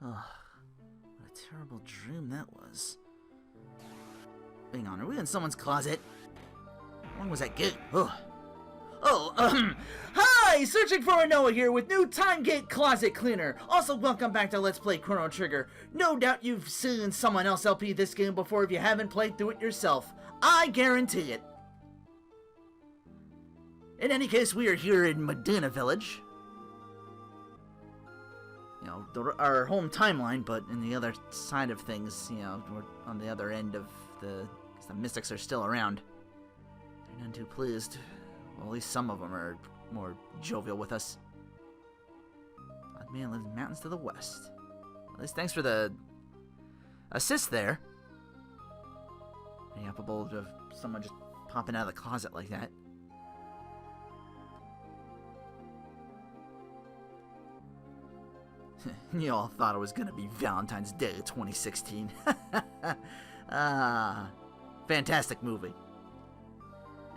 Ugh, what a terrible dream that was. Hang on, are we in someone's closet? How long was that gate? Hi! Searching for a Noah here with new Time Gate Closet Cleaner. Also, welcome back to Let's Play Chrono Trigger. No doubt you've seen someone else LP this game before if you haven't played through it yourself. I guarantee it. In any case, we are here in Medina Village. You know, our home timeline, but in the other side of things, you know, we're on the other end of the Mystics are still around. They're none too pleased. Well, at least some of them are more jovial with us. Odd man lives in mountains to the west. At least thanks for the assist there. Pretty affable of someone just popping out of the closet like that. You all thought it was going to be Valentine's Day 2016. Fantastic movie.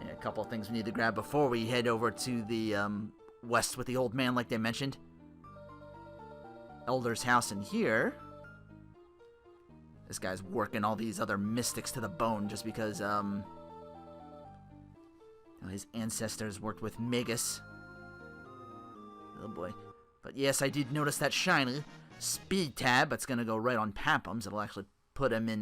Yeah, a couple of things we need to grab before we head over to the west with the old man like they mentioned. Elder's house in here. This guy's working all these other mystics to the bone just because his ancestors worked with Magus. Oh boy. But yes, I did notice that shiny speed tab. That's going to go right on Papums. It'll actually put him in,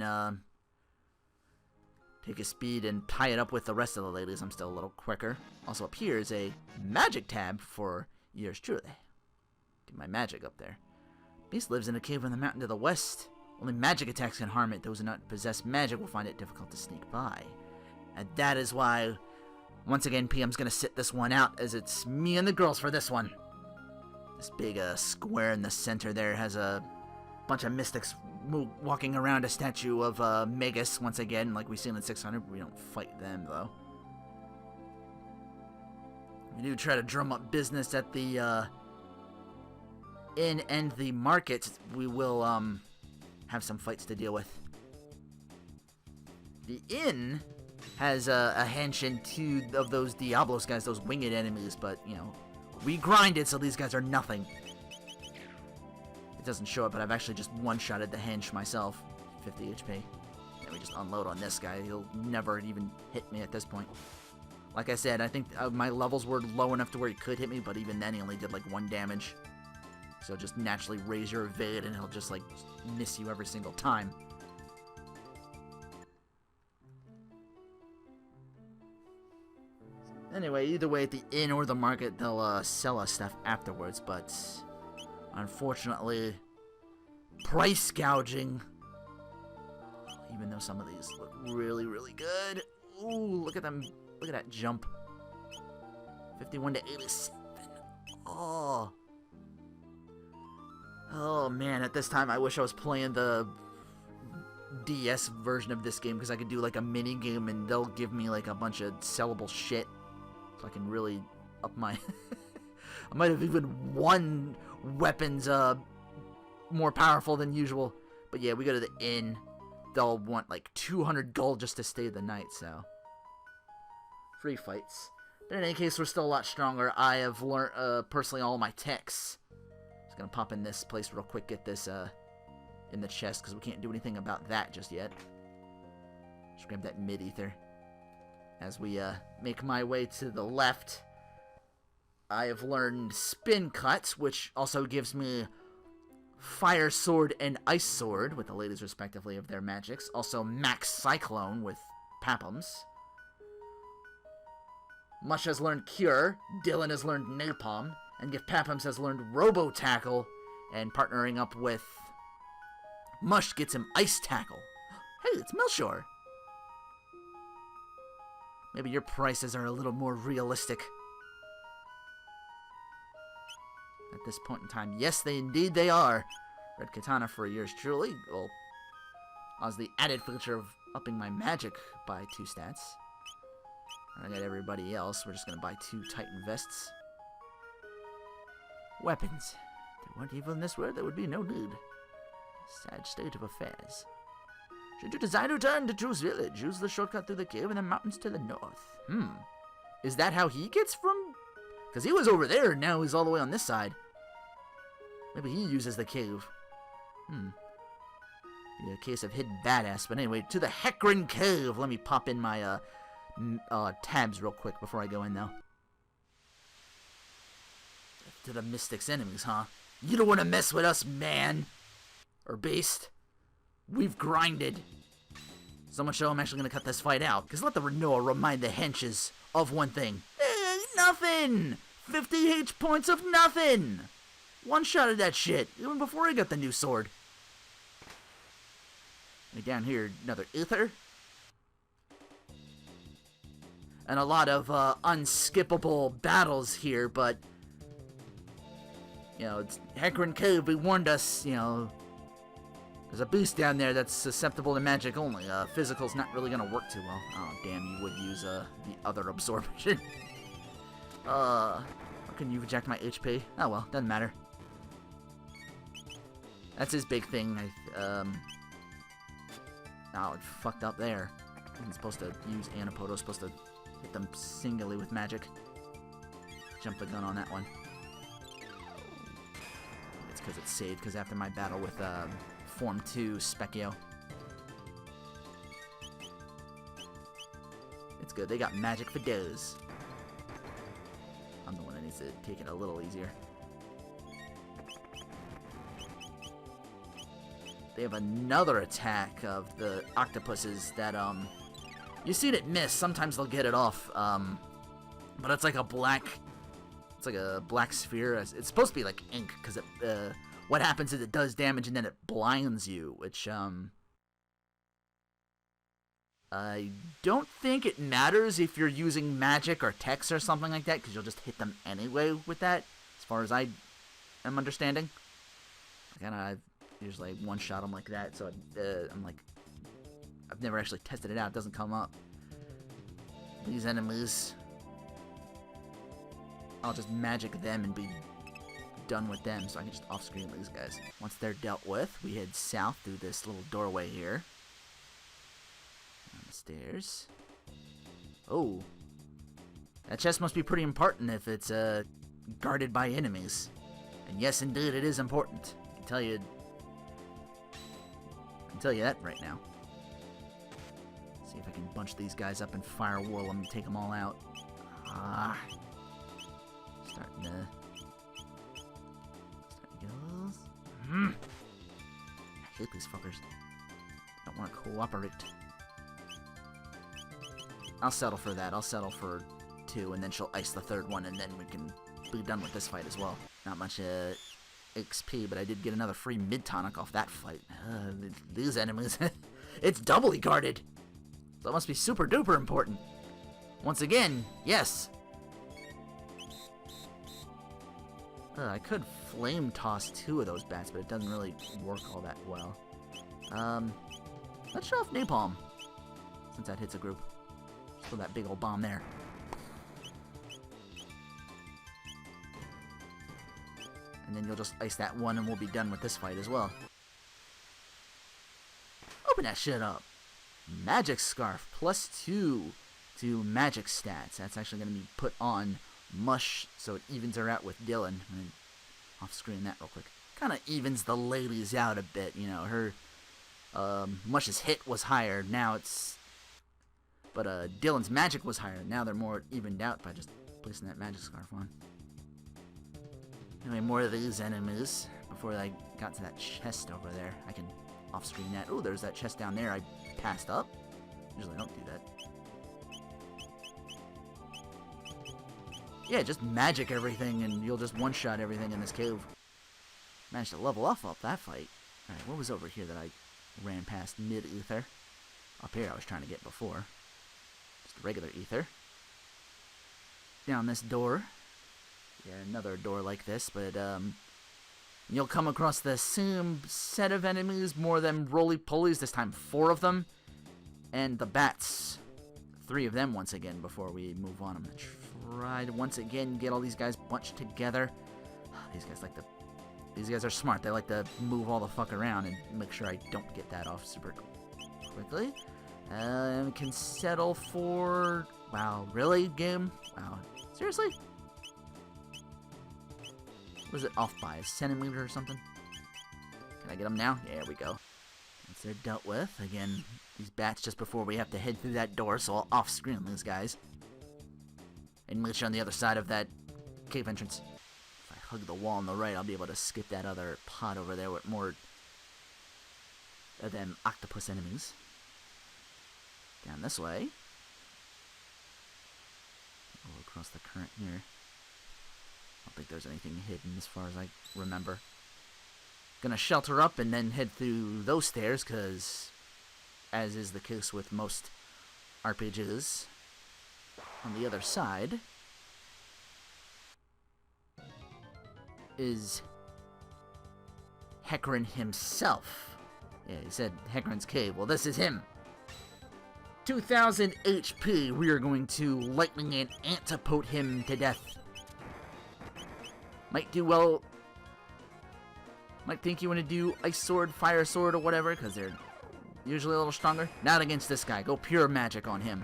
take his speed and tie it up with the rest of the ladies. I'm still a little quicker. Also up here is a magic tab for yours truly. Do my magic up there. Beast lives in a cave in the mountain to the west. Only magic attacks can harm it. Those who do not possess magic will find it difficult to sneak by. And that is why, once again, PM's going to sit this one out, as it's me and the girls for this one. This big square in the center there has a bunch of mystics walking around a statue of Magus once again, like we've seen in 600. We don't fight them, though. We do try to drum up business at the inn and the market. We will have some fights to deal with. The inn has a hench in two of those Diablos guys, those winged enemies, but, you know, we grinded, so these guys are nothing. It doesn't show it, but I've actually just one-shotted the hench myself. 50 HP. And we just unload on this guy. He'll never even hit me at this point. Like I said, I think my levels were low enough to where he could hit me, but even then he only did like 1 damage. So just naturally raise your evade, and he'll just like miss you every single time. Anyway, either way, at the inn or the market, they'll sell us stuff afterwards, but unfortunately, price gouging. Even though some of these look really, really good. Ooh, look at them. Look at that jump. 51 to 87. Oh. Oh, man, at this time, I wish I was playing the DS version of this game, because I could do like a mini game and they'll give me like a bunch of sellable shit. So I can really up my... I might have even won weapons more powerful than usual. But yeah, we go to the inn. They'll want like 200 gold just to stay the night, so... Free fights. But in any case, we're still a lot stronger. I have learned personally all my techs. Just gonna pop in this place real quick, get this in the chest, because we can't do anything about that just yet. Just grab that mid-ether. As we make my way to the left, I have learned Spin Cut, which also gives me Fire Sword and Ice Sword, with the ladies respectively of their magics. Also Max Cyclone with Papums. Mush has learned Cure, Dylan has learned Napalm, and Gift Papums has learned Robo Tackle, and partnering up with Mush gets him Ice Tackle. Hey, it's Melchior! Maybe your prices are a little more realistic. At this point in time, yes, indeed they are. Red Katana for yours truly. Well, as the added feature of upping my magic by 2 stats. And I got everybody else. We're just going to buy 2 Titan Vests. Weapons. If there weren't evil in this world, there would be no need. Sad state of affairs. Should you desire to return to Drew's village, use the shortcut through the cave in the mountains to the north. Is that how he gets from... Because he was over there, and now he's all the way on this side. Maybe he uses the cave. Be a case of hidden badass. But anyway, to the Hecarim Cave. Let me pop in my tabs real quick before I go in, though. To the Mystic's enemies, huh? You don't want to mess with us, man. Or beast. We've grinded. So much so I'm actually going to cut this fight out. Because let the Renoa remind the henches of one thing. Nothing! 50 H points of nothing! One-shotted that shit, even before I got the new sword. And down here, another ether. And a lot of unskippable battles here, but... You know, it's Hecarim Cave, we warned us, you know... There's a beast down there that's susceptible to magic only. Physical's not really gonna work too well. Oh, damn, you would use the other absorption. How can you reject my HP? Oh well, doesn't matter. That's his big thing. Oh, it fucked up there. I'm supposed to use Anapoto, supposed to hit them singly with magic. Jump the gun on that one. It's because it's saved, because after my battle with Form 2 Specchio. It's good, they got magic for days. I'm the one that needs to take it a little easier. They have another attack of the octopuses that, you see it miss. Sometimes they'll get it off, but it's like a black sphere. It's supposed to be like ink, because what happens is it does damage and then it blinds you, which, I don't think it matters if you're using magic or text or something like that, because you'll just hit them anyway with that, as far as I am understanding. Again, I've usually one-shot them like that, so I'm like, I've never actually tested it out. It doesn't come up. These enemies, I'll just magic them and be done with them, so I can just off-screen these guys. Once they're dealt with, we head south through this little doorway here. On the stairs. Oh. That chest must be pretty important if it's guarded by enemies. And yes, indeed, it is important. I can tell you that right now. See if I can bunch these guys up and firewall them and take them all out. Starting to go. I hate these fuckers. Don't want to cooperate. I'll settle for that. I'll settle for 2, and then she'll ice the 3rd one, and then we can be done with this fight as well. Not much XP, but I did get another free mid-tonic off that fight. These enemies, it's doubly guarded. So it must be super-duper important. Once again, yes. I could flame toss 2 of those bats, but it doesn't really work all that well. Let's show off Napalm, since that hits a group. Throw that big old bomb there. And then you'll just ice that one and we'll be done with this fight as well. Open that shit up. Magic Scarf, +2 to magic stats. That's actually going to be put on Mush, so it evens her out with Dylan. Off screen that real quick. Kind of evens the ladies out a bit, you know. Her Mush's hit was higher, now it's... But Dylan's magic was higher. Now they're more evened out by just placing that magic scarf on. Anyway, more of these enemies. Before I got to that chest over there, I can off-screen that. Oh, there's that chest down there I passed up. Usually I don't do that. Yeah, just magic everything and you'll just one-shot everything in this cave. Managed to level up that fight. Alright, what was over here that I ran past mid-ether? Up here I was trying to get before. Regular ether. Down this door. Yeah, another door like this, but you'll come across the same set of enemies, more than roly-polies, this time 4 of them, and the bats. 3 of them once again before we move on. I'm gonna try to once again get all these guys bunched together. These guys are smart. They like to move all the fuck around and make sure I don't get that off super quickly. Can settle for... Wow, really, game? Wow, seriously? What is it off by? A centimeter or something? Can I get them now? Yeah, there we go. Once they're dealt with, again, these bats just before we have to head through that door, so I'll off-screen these guys. And reach on the other side of that cave entrance. If I hug the wall on the right, I'll be able to skip that other pod over there with more of them octopus enemies. Down this way. Go across the current here. I don't think there's anything hidden as far as I remember. Gonna shelter up and then head through those stairs, because, as is the case with most RPGs, on the other side is Hecarim himself. Yeah, he said Hecarim's cave. Well, this is him. 2000 HP. We are going to lightning and antipote him to death. Might do well. Might think you want to do Ice Sword, Fire Sword, or whatever, because they're usually a little stronger. Not against this guy. Go pure magic on him.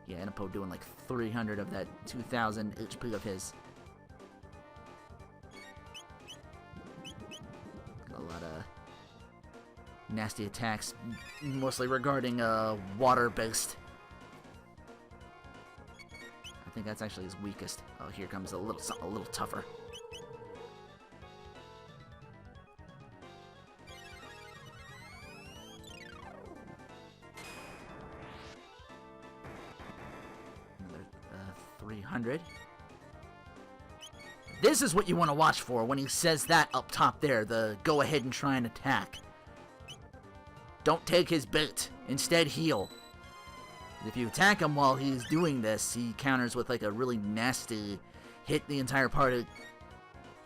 Yeah, Antipote doing like 300 of that 2000 HP of his. Got a lot of nasty attacks, mostly regarding water-based. I think that's actually his weakest. Oh, here comes a little something a little tougher. Another 300. This is what you want to watch for when he says that up top there, the go ahead and try and attack. Don't take his bait. Instead, heal. If you attack him while he's doing this, he counters with like a really nasty hit the entire party,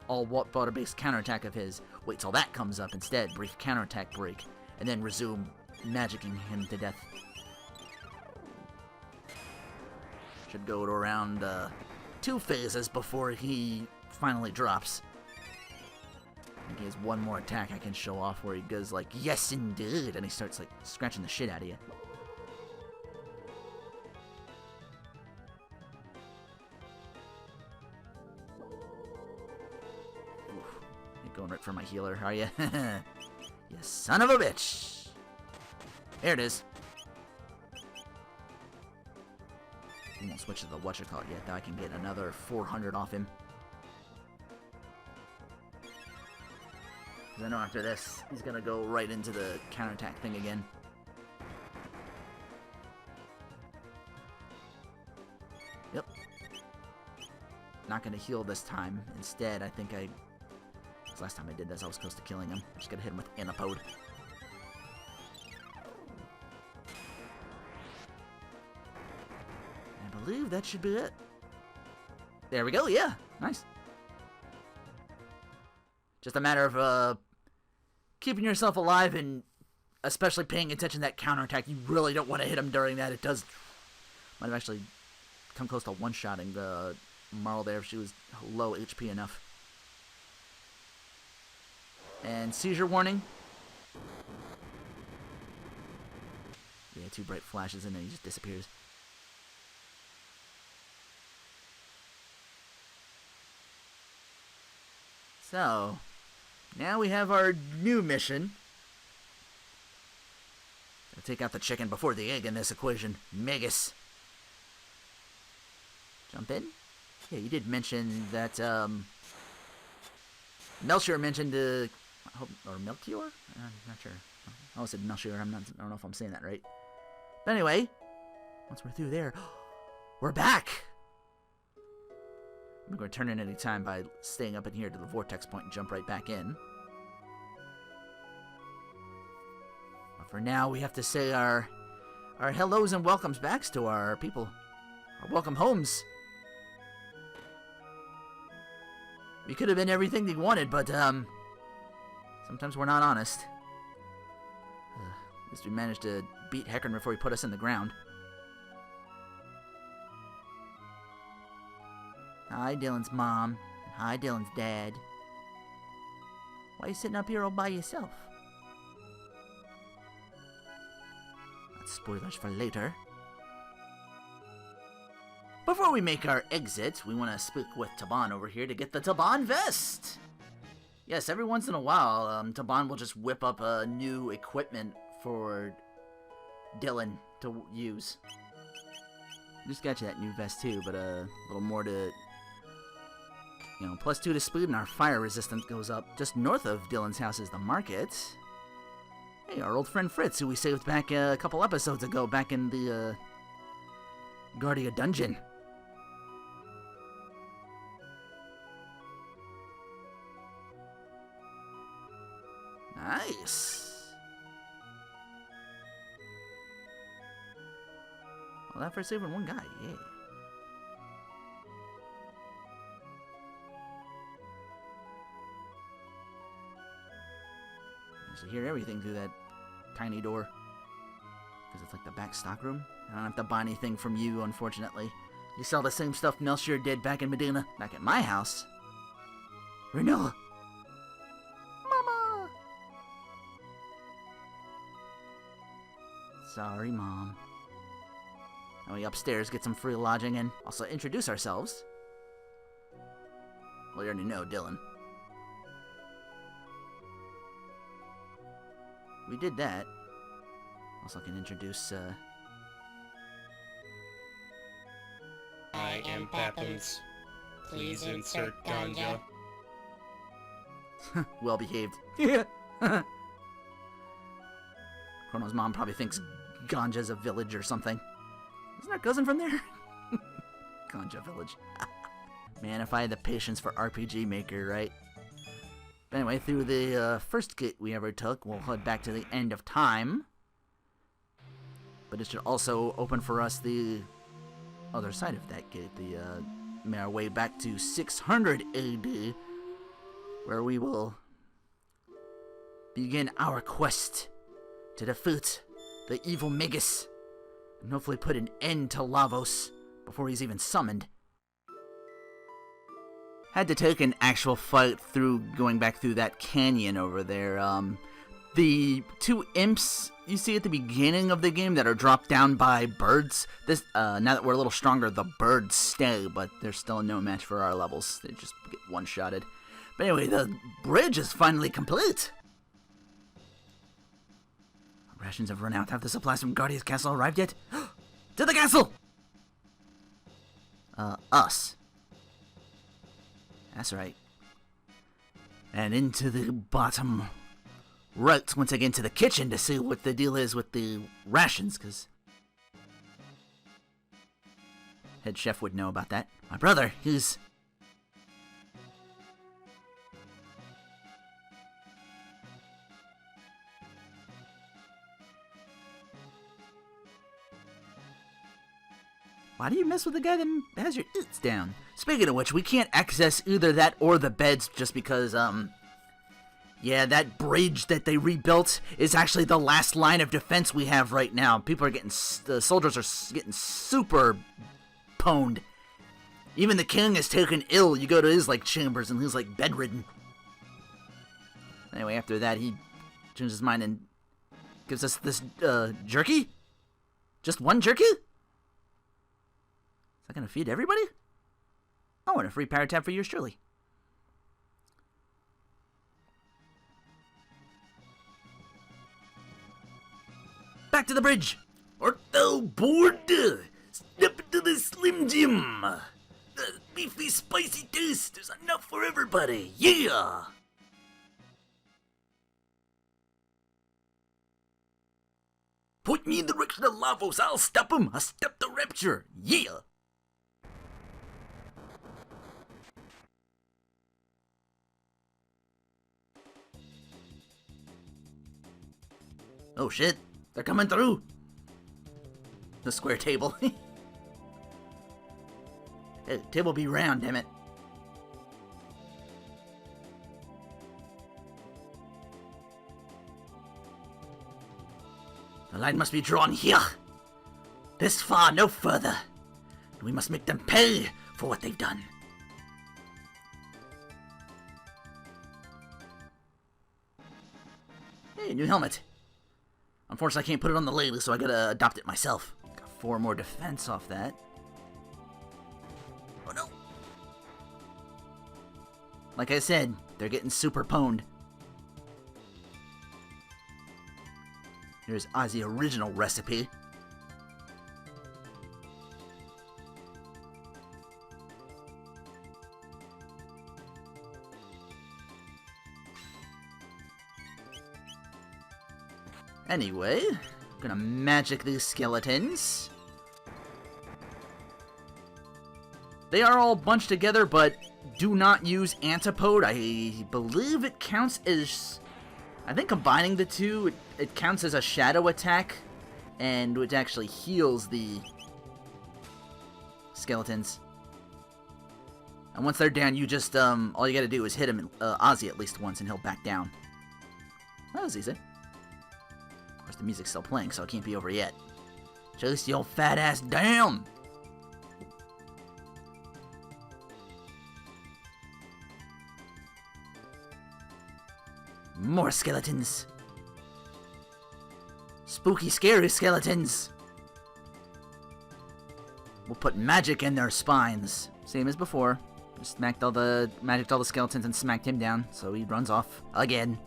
all water-based counterattack of his. Wait till that comes up instead. Brief counterattack break. And then resume magicking him to death. Should go to around 2 phases before he finally drops. I think he has one more attack I can show off where he goes like, yes indeed, and he starts like scratching the shit out of you. Oof. You're going right for my healer, are you? You son of a bitch! There it is. He won't switch to the whatchamacallit yet, though I can get another 400 off him. Because I know after this, he's going to go right into the counterattack thing again. Yep. Not going to heal this time. Instead, I think because last time I did this, I was close to killing him. I'm just going to hit him with Anipode. I believe that should be it. There we go, yeah. Nice. Just a matter of keeping yourself alive and especially paying attention to that counterattack. You really don't want to hit him during that. It does... Might have actually come close to one-shotting the Marl there if she was low HP enough. And seizure warning. Yeah, 2 bright flashes and then he just disappears. So, now we have our new mission. Gotta take out the chicken before the egg in this equation. Megas. Jump in? Yeah, you did mention that, Melchior mentioned, or Melchior? I'm not sure. I almost said Melchior, I don't know if I'm saying that right. But anyway, once we're through there, we're back! I'm going to turn in any time by staying up in here to the vortex point and jump right back in. But for now, we have to say our hellos and welcomes backs to our people. Our welcome homes. We could have been everything they wanted, but sometimes we're not honest. At least we managed to beat Hecarim before he put us in the ground. Hi, Dylan's mom. And hi, Dylan's dad. Why are you sitting up here all by yourself? That's spoilers for later. Before we make our exit, we want to speak with Taban over here to get the Taban vest. Yes, every once in a while, Taban will just whip up new equipment for Dylan to use. Just got you that new vest too, but a little more to, you know, +2 to speed, and our fire resistance goes up. Just north of Dylan's house is the market. Hey, our old friend Fritz, who we saved back a couple episodes ago, back in the Guardia dungeon. Nice. Well, that for saving one guy, yeah. So hear everything through that tiny door. Because it's like the back stock room. I don't have to buy anything from you, unfortunately. You sell the same stuff Melchior did back in Medina. Back at my house. Renilla! Mama! Sorry, Mom. Now we upstairs get some free lodging and also introduce ourselves. Well, you already know Dylan. We did that. Also can introduce, I am Pappins. Please insert ganja. well behaved. Chrono's mom probably thinks Ganja's a village or something. Isn't our cousin from there? Ganja village. Man, if I had the patience for RPG Maker, right? But anyway, through the first gate we ever took, we'll head back to the end of time. But it should also open for us the other side of that gate, our way back to 600 AD, where we will begin our quest to defeat the evil Magus, and hopefully put an end to Lavos before he's even summoned. Had to take an actual fight through going back through that canyon over there. The two imps you see at the beginning of the game that are dropped down by birds, this now that we're a little stronger, the birds stay, but they're still no match for our levels. They just get one-shotted. But anyway, the bridge is finally complete. Our rations have run out. Have the supplies from Guardia's castle arrived yet? To the castle! Us. That's right. And into the bottom right once again to the kitchen to see what the deal is with the rations, because head chef would know about that. My brother, he's... Why do you mess with the guy that has your eats down? Speaking of which, we can't access either that or the beds just because, yeah, that bridge that they rebuilt is actually the last line of defense we have right now. People are getting, the soldiers are getting super pwned. Even the king is taken ill. You go to his, chambers and he's, bedridden. Anyway, after that, he changes his mind and gives us this, jerky? Just one jerky? Is that gonna feed everybody? Oh, and a free power tab for yours truly. Back to the bridge! Art thou bored? Step into the Slim Jim! The beefy, spicy taste, there's enough for everybody, yeah! Put me in the direction of Lavos, I'll stop him! I'll stop the rapture, yeah! Oh shit, they're coming through! The square table. Hey, the table be round, damn it. The line must be drawn here. This far, no further. We must make them pay for what they've done. Hey, new helmet. Unfortunately, I can't put it on the lady, so I gotta adopt it myself. Got 4 more defense off that. Oh no! Like I said, they're getting super pwned. Here's Ozzy's original recipe. Anyway, I'm gonna magic these skeletons. They are all bunched together, but do not use Antipode. I believe it counts as... I think combining the two, it counts as a shadow attack, and it actually heals the skeletons. And once they're down, you just, all you gotta do is hit him, Ozzy at least once, and he'll back down. That was easy. Of course, the music's still playing, so it can't be over yet. Chase your fat ass down! More skeletons. Spooky, scary skeletons. We'll put magic in their spines. Same as before. Just magicked all the skeletons and smacked him down, so he runs off again.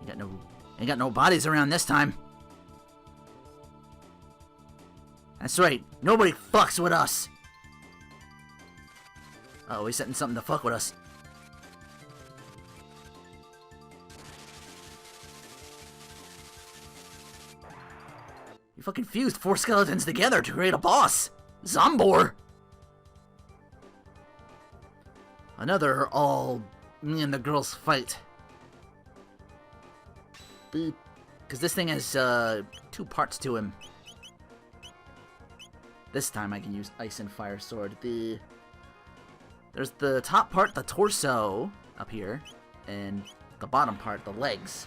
Ain't got no bodies around this time. That's right. Nobody fucks with us. Uh oh, he's setting something to fuck with us. You fucking fused 4 skeletons together to create a boss! Zombor! Another all me and the girls fight. Because this thing has 2 parts to him. This time I can use Ice and Fire Sword. There's the top part, the torso, up here, and the bottom part, the legs.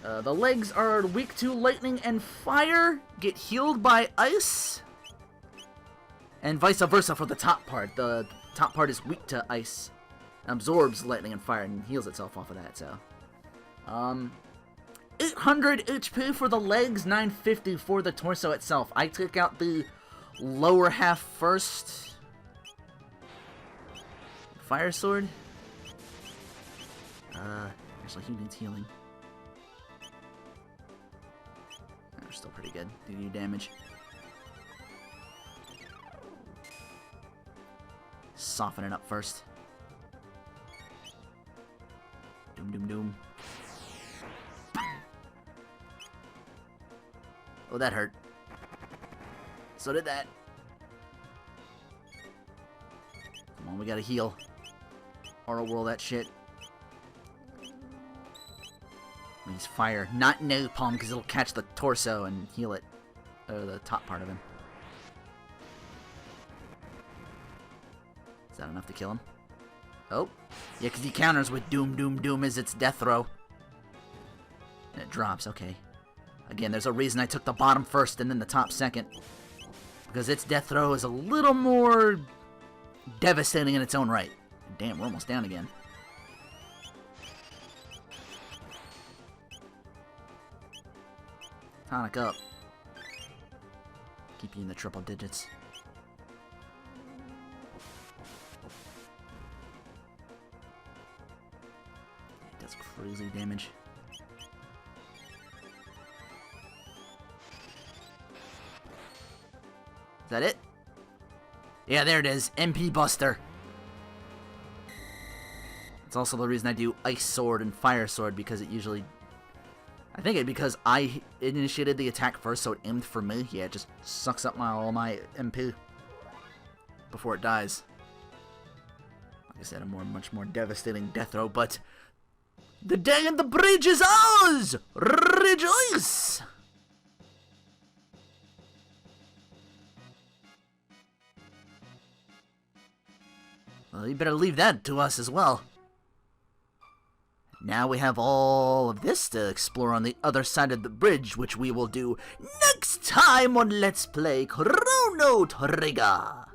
The legs are weak to lightning and fire, get healed by ice, and vice versa for the top part. The top part is weak to ice, absorbs lightning and fire, and heals itself off of that, so. 800 HP for the legs, 950 for the torso itself. I took out the lower half first. Fire Sword? Actually, he needs healing. They're still pretty good. They do damage. Soften it up first. Doom, doom, doom. Oh, that hurt. So did that. Come on, we gotta heal. Aura whirl that shit. Means fire, not napalm, because it'll catch the torso and heal it. Or the top part of him. Is that enough to kill him? Oh. Yeah, because he counters with doom, doom, doom as its death throw. And it drops, okay. Again, there's a reason I took the bottom first and then the top second. Because its death throw is a little more devastating in its own right. Damn, we're almost down again. Tonic up. Keep you in the triple digits. It does crazy damage. Is that it? Yeah, there it is. MP Buster. It's also the reason I do Ice Sword and Fire Sword, because it usually... I think it's because I initiated the attack first, so it aimed for me. Yeah, it just sucks up all my MP before it dies. Like I said, a much more devastating death throw, but... The day and the bridge is ours! Rejoice! Well, you better leave that to us as well. Now we have all of this to explore on the other side of the bridge, which we will do next time on Let's Play Chrono Trigger.